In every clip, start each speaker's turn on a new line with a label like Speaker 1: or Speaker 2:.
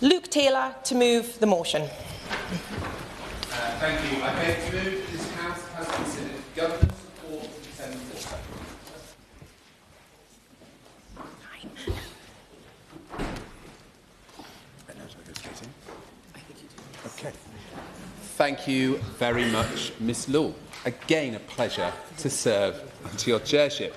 Speaker 1: Luke Taylor to move the motion.
Speaker 2: Thank you. I beg to move that this House has considered government support for Thames Water. Okay. Thank you very much, Ms Law. Again, a pleasure to serve under your chairship.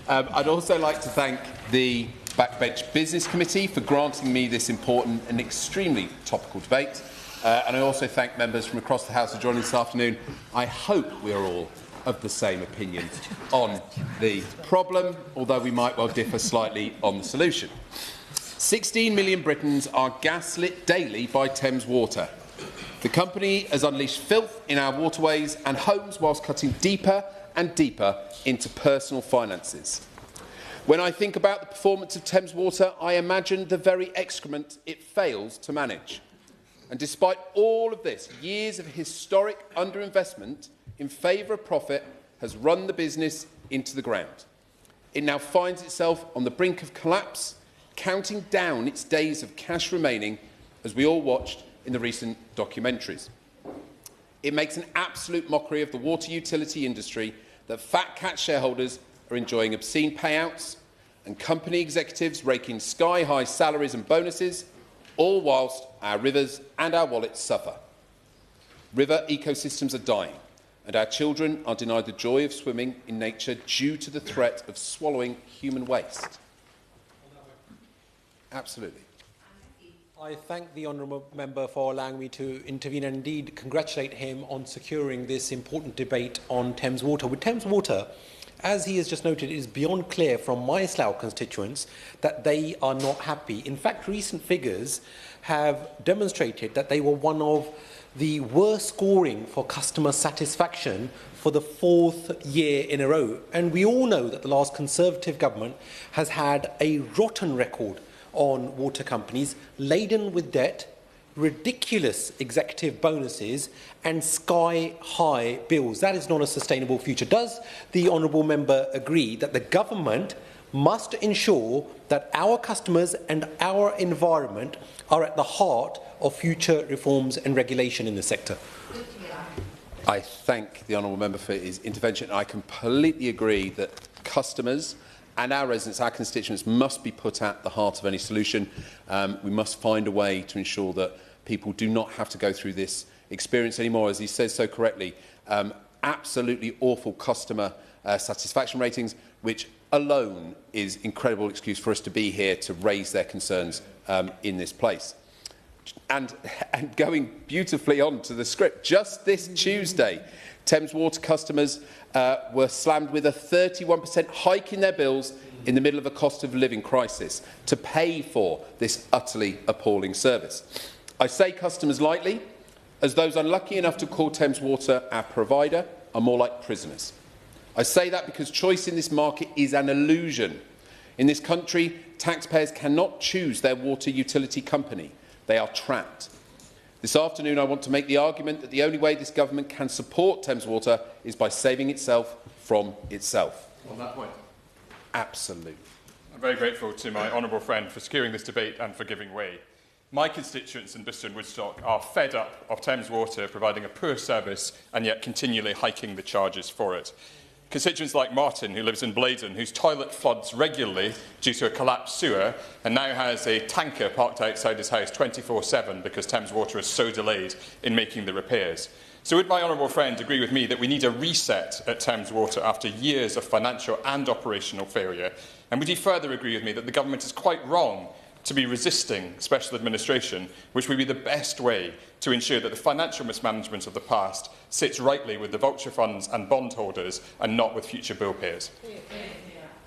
Speaker 2: I'd also like to thank the Backbench Business Committee for granting me this important and extremely topical debate. And I also thank members from across the House for joining this afternoon. I hope we are all of the same opinion on the problem, although we might well differ slightly on the solution. 16 million Britons are gaslit daily by Thames Water. The company has unleashed filth in our waterways and homes whilst cutting deeper and deeper into personal finances. When I think about the performance of Thames Water, I imagine the very excrement it fails to manage. And despite all of this, years of historic underinvestment in favour of profit has run the business into the ground. It now finds itself on the brink of collapse, counting down its days of cash remaining, as we all watched in the recent documentaries. It makes an absolute mockery of the water utility industry that fat cat shareholders are enjoying obscene payouts and company executives raking sky-high salaries and bonuses, all whilst our rivers and our wallets suffer. River ecosystems are dying, and our children are denied the joy of swimming in nature due to the threat of swallowing human waste. Absolutely.
Speaker 3: I thank the honourable member for allowing me to intervene and indeed congratulate him on securing this important debate on Thames Water. With Thames Water, as he has just noted, it is beyond clear from my Slough constituents that they are not happy. In fact, recent figures have demonstrated that they were one of the worst scoring for customer satisfaction for the 4th year in a row. And we all know that the last Conservative government has had a rotten record on water companies, laden with debt, ridiculous executive bonuses and sky-high bills. That is not a sustainable future. Does the honourable member agree that the government must ensure that our customers and our environment are at the heart of future reforms and regulation in the sector?
Speaker 2: I thank the honourable member for his intervention. I completely agree that customers and our residents, our constituents, must be put at the heart of any solution. We must find a way to ensure that people do not have to go through this experience anymore. As he says so correctly, absolutely awful customer satisfaction ratings, which alone is incredible excuse for us to be here to raise their concerns in this place. And going beautifully on to the script, just this Tuesday, Thames Water customers were slammed with a 31% hike in their bills in the middle of a cost of living crisis to pay for this utterly appalling service. I say customers lightly, as those unlucky enough to call Thames Water our provider are more like prisoners. I say that because choice in this market is an illusion. In this country, taxpayers cannot choose their water utility company. They are trapped. This afternoon, I want to make the argument that the only way this government can support Thames Water is by saving itself from itself.
Speaker 4: On that point,
Speaker 2: absolutely.
Speaker 4: I'm very grateful to my honourable friend for securing this debate and for giving way. My constituents in Bristol and Woodstock are fed up of Thames Water providing a poor service and yet continually hiking the charges for it. Constituents like Martin, who lives in Blaydon, whose toilet floods regularly due to a collapsed sewer and now has a tanker parked outside his house 24/7 because Thames Water is so delayed in making the repairs. So would my honourable friend agree with me that we need a reset at Thames Water after years of financial and operational failure? And would he further agree with me that the government is quite wrong to be resisting special administration, which would be the best way to ensure that the financial mismanagement of the past sits rightly with the vulture funds and bondholders and not with future bill payers?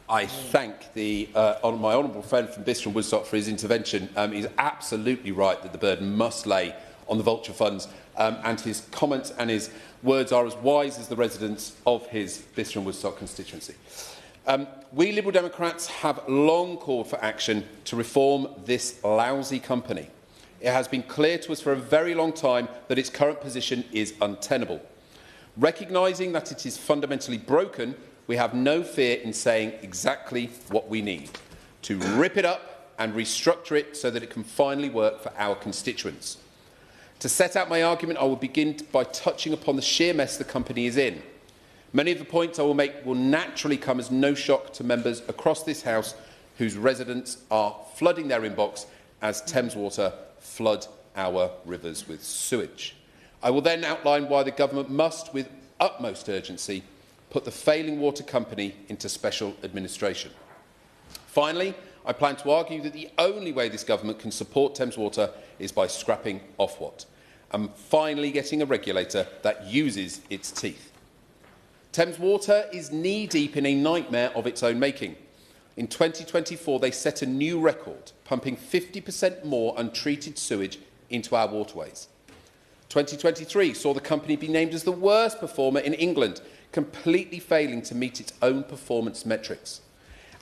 Speaker 2: I thank my honourable friend from Bristol and Woodstock for his intervention. He's absolutely right that the burden must lay on the vulture funds, and his comments and his words are as wise as the residents of his Bristol and Woodstock constituency. We Liberal Democrats have long called for action to reform this lousy company. It has been clear to us for a very long time that its current position is untenable. Recognising that it is fundamentally broken, we have no fear in saying exactly what we need: to rip it up and restructure it so that it can finally work for our constituents. To set out my argument, I will begin by touching upon the sheer mess the company is in. Many of the points I will make will naturally come as no shock to members across this House whose residents are flooding their inbox as Thames Water flood our rivers with sewage. I will then outline why the government must, with utmost urgency, put the failing water company into special administration. Finally, I plan to argue that the only way this government can support Thames Water is by scrapping Ofwat and finally getting a regulator that uses its teeth. Thames Water is knee-deep in a nightmare of its own making. In 2024, they set a new record, pumping 50% more untreated sewage into our waterways. 2023 saw the company be named as the worst performer in England, completely failing to meet its own performance metrics.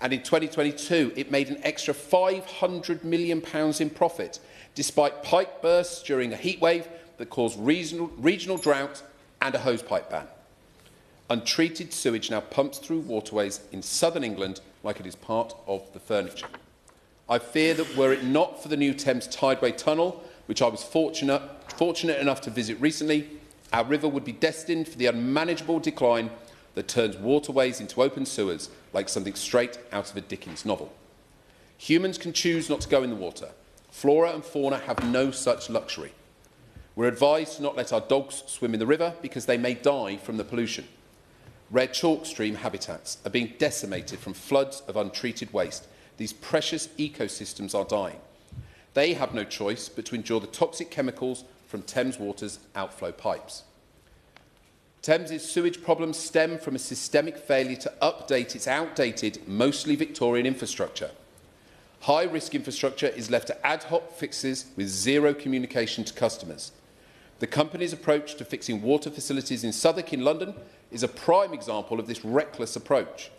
Speaker 2: And in 2022, it made an extra £500 million in profit, despite pipe bursts during a heatwave that caused regional drought and a hosepipe ban. Untreated sewage now pumps through waterways in southern England like it is part of the furniture. I fear that were it not for the new Thames Tideway Tunnel, which I was fortunate enough to visit recently, our river would be destined for the unmanageable decline that turns waterways into open sewers like something straight out of a Dickens novel. Humans can choose not to go in the water. Flora and fauna have no such luxury. We're advised to not let our dogs swim in the river because they may die from the pollution. Red chalk stream habitats are being decimated from floods of untreated waste. These precious ecosystems are dying. They have no choice but to endure the toxic chemicals from Thames Water's outflow pipes. Thames' sewage problems stem from a systemic failure to update its outdated, mostly Victorian infrastructure. High-risk infrastructure is left to ad hoc fixes with zero communication to customers. The company's approach to fixing water facilities in Southwark in London is a prime example of this reckless approach.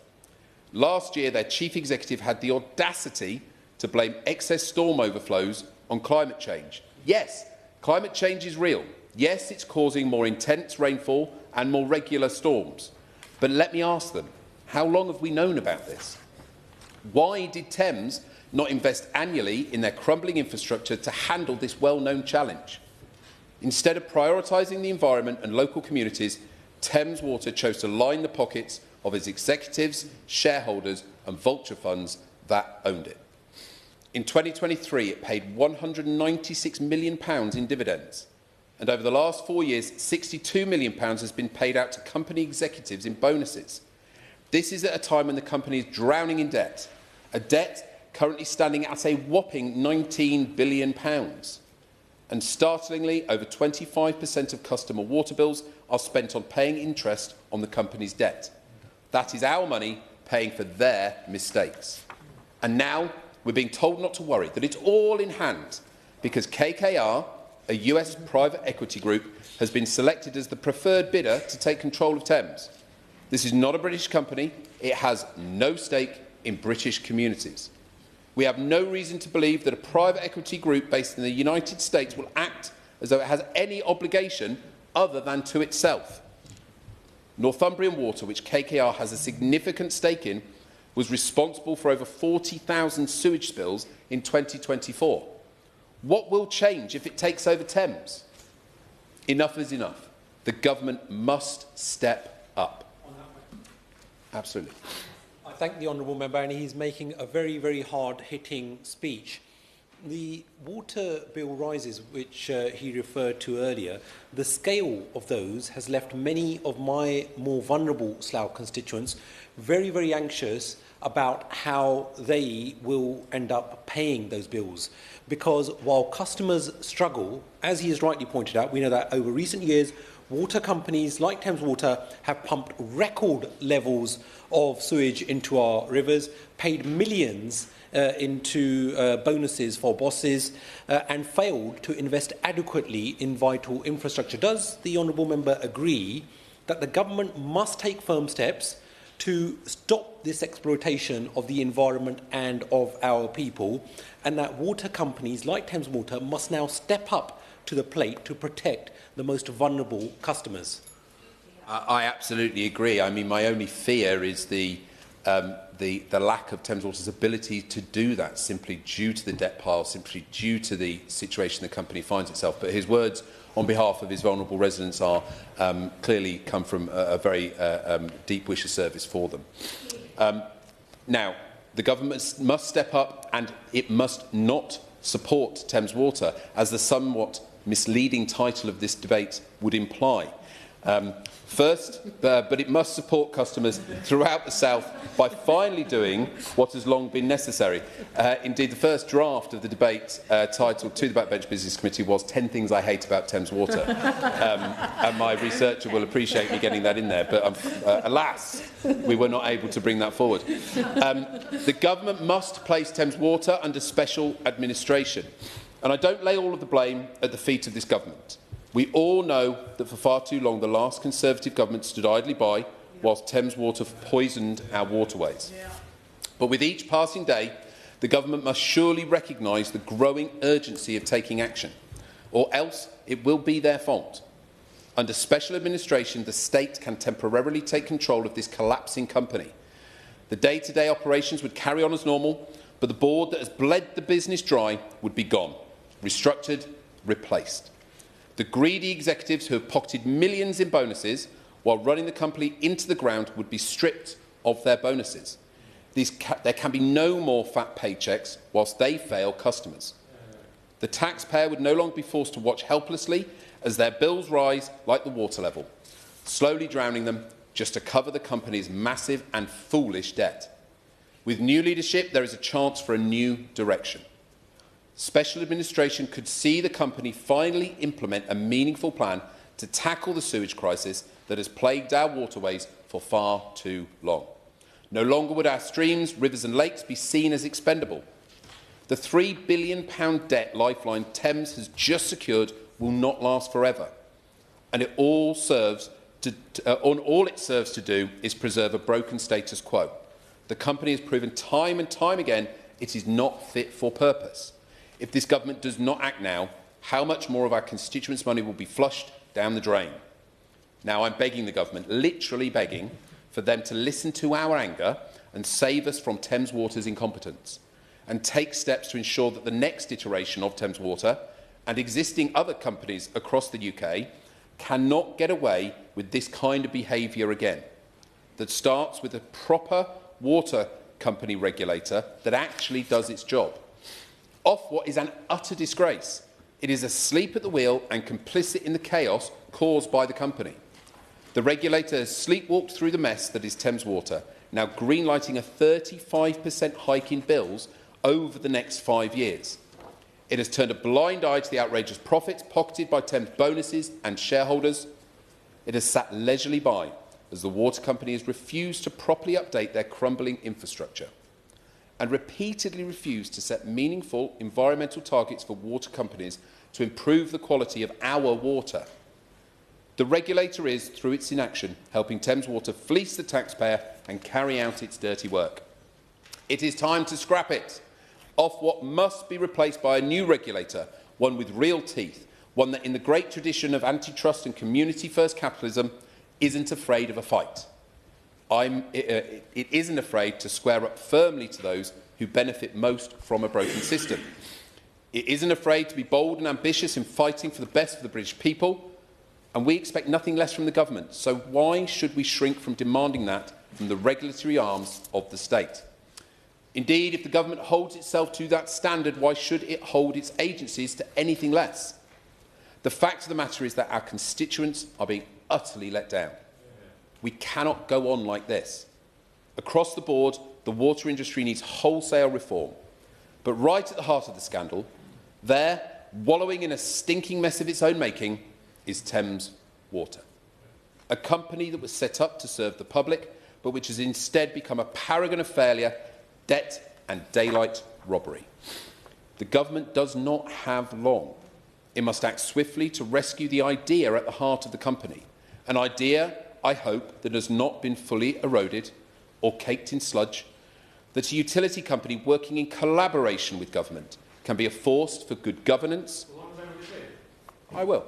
Speaker 2: Last year, their chief executive had the audacity to blame excess storm overflows on climate change. Yes, climate change is real. Yes, it's causing more intense rainfall and more regular storms. But let me ask them, how long have we known about this? Why did Thames not invest annually in their crumbling infrastructure to handle this well-known challenge? Instead of prioritising the environment and local communities, Thames Water chose to line the pockets of its executives, shareholders and vulture funds that owned it. In 2023, it paid £196 million in dividends, and over the last 4 years, £62 million has been paid out to company executives in bonuses. This is at a time when the company is drowning in debt, a debt currently standing at a whopping £19 billion. And startlingly, over 25% of customer water bills are spent on paying interest on the company's debt. That is our money paying for their mistakes. And now we're being told not to worry, that it's all in hand, because KKR, a US private equity group, has been selected as the preferred bidder to take control of Thames. This is not a British company. It has no stake in British communities. We have no reason to believe that a private equity group based in the United States will act as though it has any obligation other than to itself. Northumbrian Water, which KKR has a significant stake in, was responsible for over 40,000 sewage spills in 2024. What will change if it takes over Thames? Enough is enough. The government must step up. Absolutely.
Speaker 3: I thank the honourable member, and he's making a very, very hard-hitting speech. The water bill rises, which he referred to earlier, the scale of those has left many of my more vulnerable Slough constituents very, very anxious about how they will end up paying those bills. Because while customers struggle, as he has rightly pointed out, we know that over recent years, water companies like Thames Water have pumped record levels of sewage into our rivers, paid millions into bonuses for bosses, and failed to invest adequately in vital infrastructure. Does the honourable member agree that the government must take firm steps to stop this exploitation of the environment and of our people, and that water companies like Thames Water must now step up to the plate to protect the most vulnerable customers?
Speaker 2: I absolutely agree. I mean, my only fear is the the lack of Thames Water's ability to do that, simply due to the debt pile, simply due to the situation the company finds itself. But his words on behalf of his vulnerable residents are clearly come from a very deep wish of service for them. Now, the government must step up, and it must not support Thames Water, as the somewhat misleading title of this debate would imply. But it must support customers throughout the South by finally doing what has long been necessary. Indeed, the first draft of the debate titled to the Backbench Business Committee was 10 Things I Hate About Thames Water. And my researcher will appreciate me getting that in there. But alas, we were not able to bring that forward. The government must place Thames Water under special administration. And I don't lay all of the blame at the feet of this government. We all know that for far too long the last Conservative government stood idly by whilst Thames Water poisoned our waterways. But with each passing day, the government must surely recognise the growing urgency of taking action, or else it will be their fault. Under special administration, the state can temporarily take control of this collapsing company. The day-to-day operations would carry on as normal, but the board that has bled the business dry would be gone, restructured, replaced. The greedy executives who have pocketed millions in bonuses while running the company into the ground would be stripped of their bonuses. There can be no more fat paychecks whilst they fail customers. The taxpayer would no longer be forced to watch helplessly as their bills rise like the water level, slowly drowning them just to cover the company's massive and foolish debt. With new leadership, there is a chance for a new direction. Special administration could see the company finally implement a meaningful plan to tackle the sewage crisis that has plagued our waterways for far too long. No longer would our streams, rivers and lakes be seen as expendable. The £3 billion debt lifeline Thames has just secured will not last forever, and all it serves to do is preserve a broken status quo. The company has proven time and time again it is not fit for purpose. If this government does not act now, how much more of our constituents' money will be flushed down the drain? Now, I'm begging the government, literally begging, for them to listen to our anger and save us from Thames Water's incompetence, and take steps to ensure that the next iteration of Thames Water and existing other companies across the UK cannot get away with this kind of behaviour again. That starts with a proper water company regulator that actually does its job. Off what is an utter disgrace. It is asleep at the wheel and complicit in the chaos caused by the company. The regulator has sleepwalked through the mess that is Thames Water, now greenlighting a 35% hike in bills over the next 5 years. It has turned a blind eye to the outrageous profits pocketed by Thames bonuses and shareholders. It has sat leisurely by as the water company has refused to properly update their crumbling infrastructure, and repeatedly refused to set meaningful environmental targets for water companies to improve the quality of our water. The regulator is, through its inaction, helping Thames Water fleece the taxpayer and carry out its dirty work. It is time to scrap it, off what must be replaced by a new regulator, one with real teeth, one that, in the great tradition of antitrust and community-first capitalism, isn't afraid of a fight. It isn't afraid to square up firmly to those who benefit most from a broken system. It isn't afraid to be bold and ambitious in fighting for the best of the British people, and we expect nothing less from the government. So why should we shrink from demanding that from the regulatory arms of the state? Indeed, if the government holds itself to that standard, why should it hold its agencies to anything less? The fact of the matter is that our constituents are being utterly let down. We cannot go on like this. Across the board, the water industry needs wholesale reform. But right at the heart of the scandal, there, wallowing in a stinking mess of its own making, is Thames Water. A company that was set up to serve the public, but which has instead become a paragon of failure, debt and daylight robbery. The government does not have long. It must act swiftly to rescue the idea at the heart of the company, an idea, I hope, that has not been fully eroded or caked in sludge, that a utility company working in collaboration with government can be a force for good governance. I will.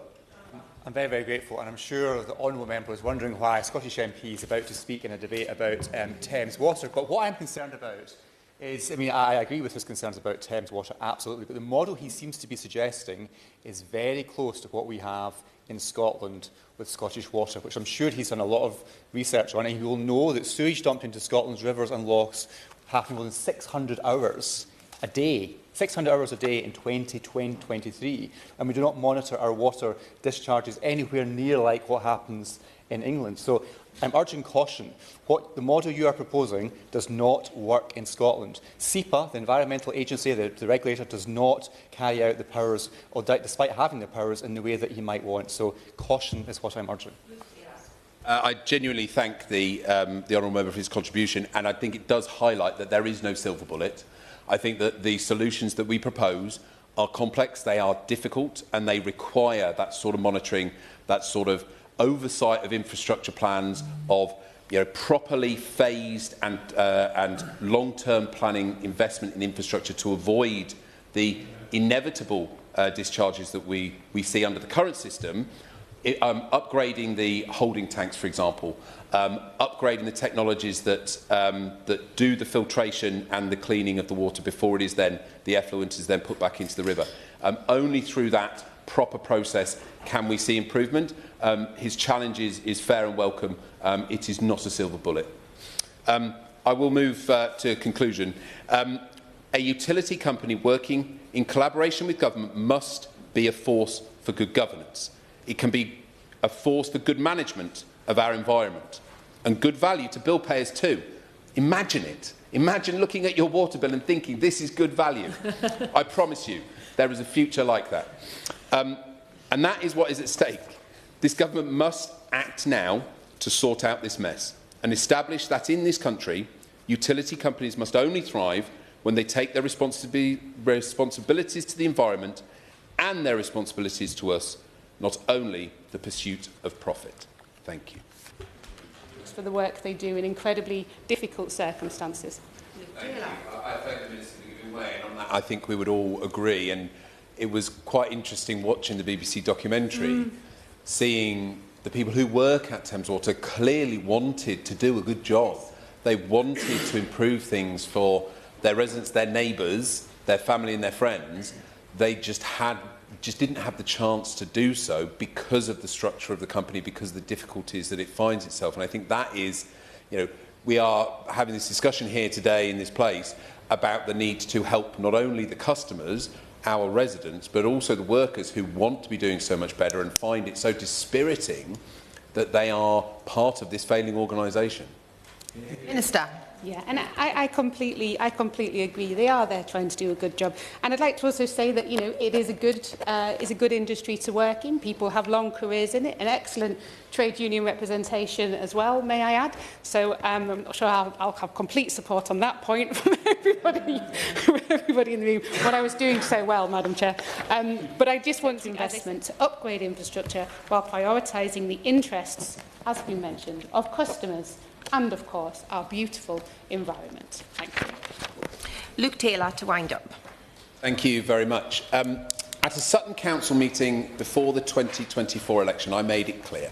Speaker 5: I'm very, very grateful, and I'm sure the honourable member is wondering why a Scottish MP is about to speak in a debate about Thames Water. But what I'm concerned about is, I agree with his concerns about Thames Water, absolutely, but the model he seems to be suggesting is very close to what we have in Scotland with Scottish Water, which I'm sure he's done a lot of research on, and he will know that sewage dumped into Scotland's rivers and lochs happen more than 600 hours a day. 600 hours a day in 2023, and we do not monitor our water discharges anywhere near like what happens in England. So I'm urging caution. What the model you are proposing does not work in Scotland. SEPA, the environmental agency, the regulator, does not carry out the powers, or despite having the powers, in the way that he might want. So caution is what I'm urging.
Speaker 2: I genuinely thank the honourable member for his contribution, and I think it does highlight that there is no silver bullet. I think that the solutions that we propose are complex, they are difficult, and they require that sort of monitoring, that sort of oversight of infrastructure plans, of properly phased and long-term planning investment in infrastructure to avoid the inevitable discharges that we see under the current system. Upgrading the holding tanks, for example, upgrading the technologies that do the filtration and the cleaning of the water before it is then the effluent is then put back into the river. Only through that proper process can we see improvement. His challenge is fair and welcome. It is not a silver bullet. I will move to conclusion. A utility company working in collaboration with government must be a force for good governance. It can be a force for good management of our environment and good value to bill payers too. Imagine it. Imagine looking at your water bill and thinking this is good value. I promise you, there is a future like that. And that is what is at stake. This government must act now to sort out this mess and establish that in this country, utility companies must only thrive when they take their responsibilities to the environment and their responsibilities to us, not only the pursuit of profit. Thank you.
Speaker 6: For the work they do in incredibly difficult circumstances.
Speaker 2: Thank you. I thank the Minister for giving way, and on that I think we would all agree. And it was quite interesting watching the BBC documentary, seeing the people who work at Thames Water clearly wanted to do a good job. They wanted to improve things for their residents, their neighbours, their family and their friends. They just didn't have the chance to do so because of the structure of the company, because of the difficulties that it finds itself. And I think that is, we are having this discussion here today in this place about the need to help not only the customers, our residents, but also the workers who want to be doing so much better and find it so dispiriting that they are part of this failing organisation.
Speaker 1: Minister.
Speaker 6: Yeah, and I completely agree. They are there trying to do a good job, and I'd like to also say that it is a good industry to work in. People have long careers in it, an excellent trade union representation as well, may I add. So I'm not sure I'll have complete support on that point from everybody in the room. What I was doing so well, Madam Chair. But I just want investment to upgrade infrastructure while prioritising the interests, as has been mentioned, of customers. And, of course, our beautiful environment. Thank you.
Speaker 1: Luke Taylor to wind up.
Speaker 2: Thank you very much. At a Sutton Council meeting before the 2024 election, I made it clear.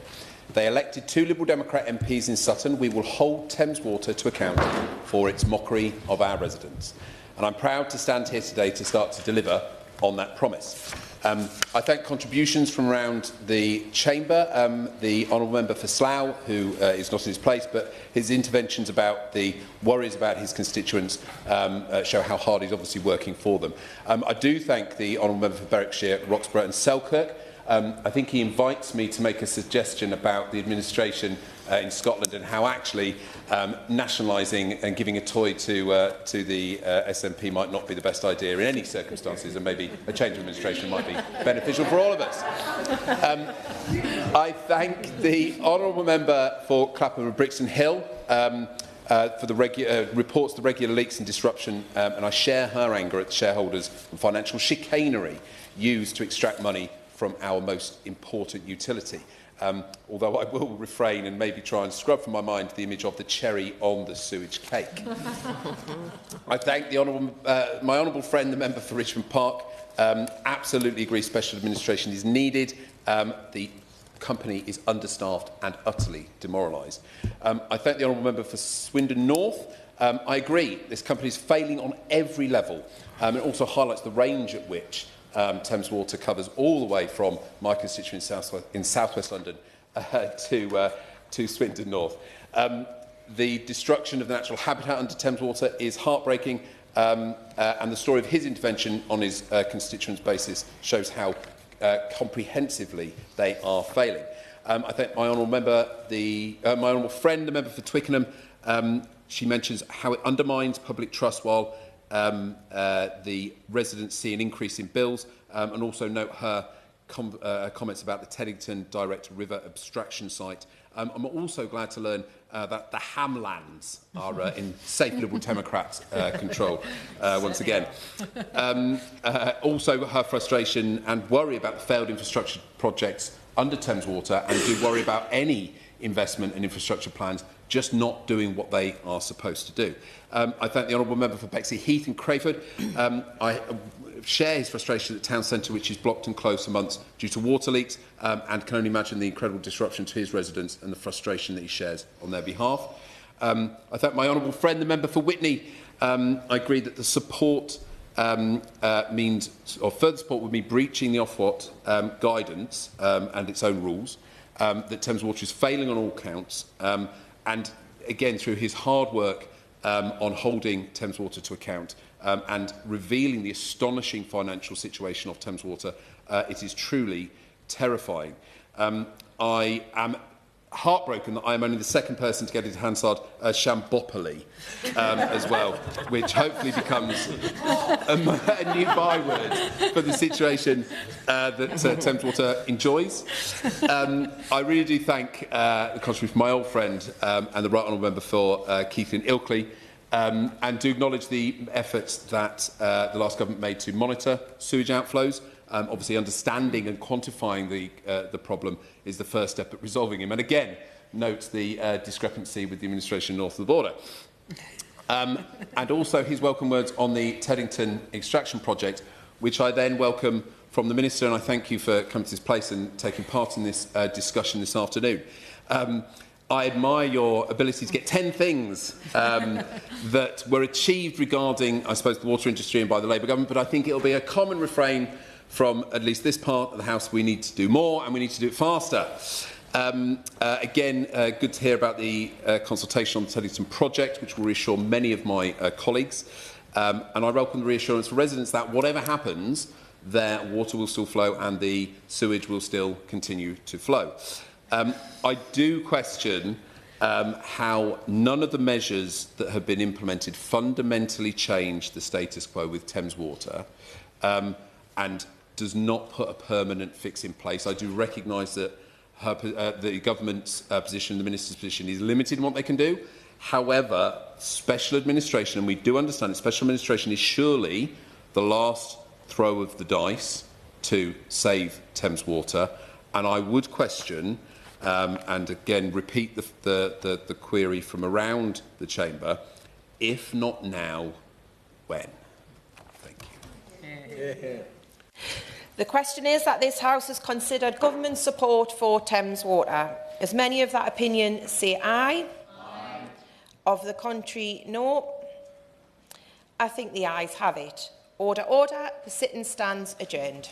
Speaker 2: They elected 2 Liberal Democrat MPs in Sutton. We will hold Thames Water to account for its mockery of our residents. And I'm proud to stand here today to start to deliver on that promise. I thank contributions from around the Chamber, the Honourable Member for Slough, who is not in his place, but his interventions about the worries about his constituents show how hard he's obviously working for them. I do thank the Honourable Member for Berwickshire, Roxburgh and Selkirk. I think he invites me to make a suggestion about the administration in Scotland and how actually nationalising and giving a toy to the SNP might not be the best idea in any circumstances, and maybe a change of administration might be beneficial for all of us. I thank the Honourable Member for Clapham and Brixton Hill for the reports the regular leaks and disruption, and I share her anger at the shareholders and financial chicanery used to extract money from our most important utility. Although I will refrain and maybe try and scrub from my mind the image of the cherry on the sewage cake. I thank the my honourable friend, the member for Richmond Park. Absolutely agree special administration is needed. The company is understaffed and utterly demoralised. I thank the honourable member for Swindon North. I agree, this company is failing on every level. It also highlights the range at which Thames Water covers all the way from my constituent in South West London to Swindon North. The destruction of the natural habitat under Thames Water is heartbreaking, and the story of his intervention on his constituents' basis shows how comprehensively they are failing. I think my honourable member, my honourable friend, the member for Twickenham, she mentions how it undermines public trust while the residents see an increase in bills, and also note her comments about the Teddington Direct River abstraction site. I'm also glad to learn that the Hamlands are in safe Liberal Democrat control once again. Also her frustration and worry about the failed infrastructure projects under Thames Water, and do worry about any investment and infrastructure plans just not doing what they are supposed to do. I thank the honourable member for Bexley Heath and Crayford. I share his frustration at the town centre, which is blocked and closed for months due to water leaks, and can only imagine the incredible disruption to his residents and the frustration that he shares on their behalf. I thank my honourable friend, the member for Witney. I agree that the support means, or further support would be breaching the Ofwat guidance and its own rules, that Thames Water is failing on all counts, and again, through his hard work on holding Thames Water to account and revealing the astonishing financial situation of Thames Water, it is truly terrifying. I am heartbroken that I am only the second person to get into Hansard Shambopoli as well, which hopefully becomes a new byword for the situation that Thames Water enjoys. I really do thank the contribution from my old friend and the Right Honourable Member for Keithley Ilkley, and do acknowledge the efforts that the last government made to monitor sewage outflows. Obviously, understanding and quantifying the problem is the first step at resolving him. And again, note the discrepancy with the administration north of the border. And also his welcome words on the Teddington extraction project, which I then welcome from the Minister, and I thank you for coming to this place and taking part in this discussion this afternoon. I admire your ability to get 10 things that were achieved regarding, I suppose, the water industry and by the Labour government, but I think it will be a common refrain from at least this part of the House: we need to do more and we need to do it faster. Again, good to hear about the consultation on the Teddington project, which will reassure many of my colleagues. And I welcome the reassurance for residents that whatever happens, their water will still flow and the sewage will still continue to flow. I do question how none of the measures that have been implemented fundamentally change the status quo with Thames Water, and does not put a permanent fix in place. I do recognise that the government's position, the Minister's position, is limited in what they can do. However, special administration, and we do understand that special administration is surely the last throw of the dice to save Thames Water, and I would question, and again repeat the query from around the chamber: if not now, when? Thank you.
Speaker 1: The question is that this House has considered government support for Thames Water. As many of that opinion say aye. Aye. Of the contrary, no. I think the ayes have it. Order, order. The sitting stands adjourned.